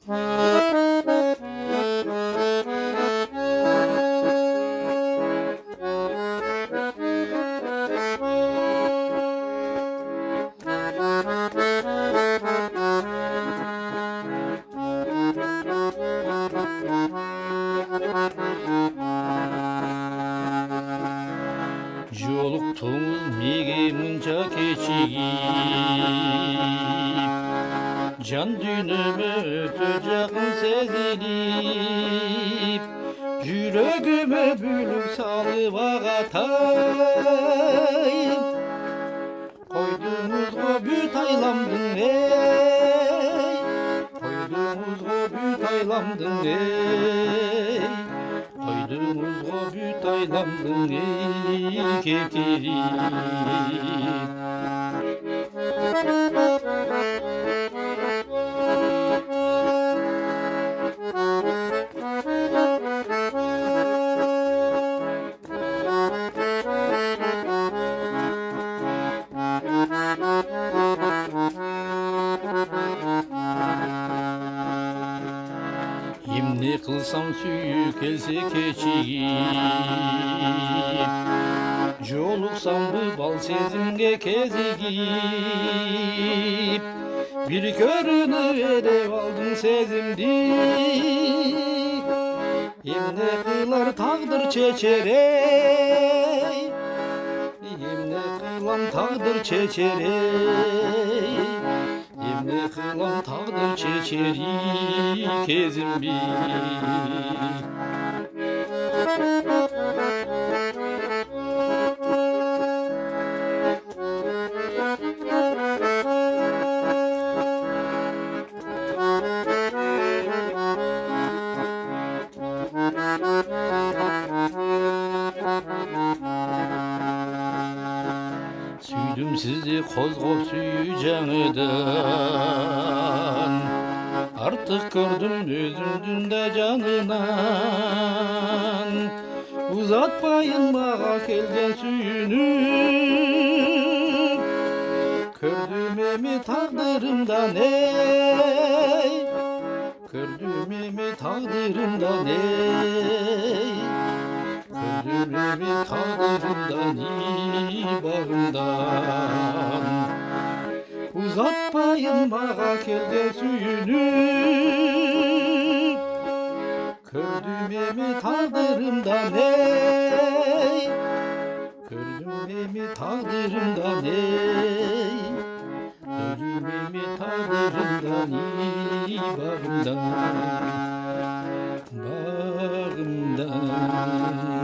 Жолуктуңуз меге мынча кечигип, жан дүйнөмө өтө жакын сезилип, жүрөгүмө бүлүк салып агатайым. Койдуңуз го бүт айламдың эй, койдуңуз го бүт айламдың эй, койдуңуз го бүт айламдың эй кетирип. Эмне кылсам сүйүү келсе кечигип, жолуксамбы бал сезимге кезигип, бир көрүнүп элеп алдың сезимди. Эмне кылар тагдыр чечерей, эмне кылам тагдыр чечерей, эмне кылам тагдыр чечерей кезимби. Süydüm sizi kozgop süyü canıdan, artık gördüm özümdün de canınan. Uzatmayın bana kelgen süyünü, gördüm emi takdırımdan ey, gördüm emi takdırımdan ey, gördüm emi takdırımdan iyi bağımdan. Uzatmayın bana kelgen süyünü, gördüm emi takdırımdan ey, gördüm emi takdırımdan ey, gördüm emi takdırımdan iyi bağımdan, bağımdan.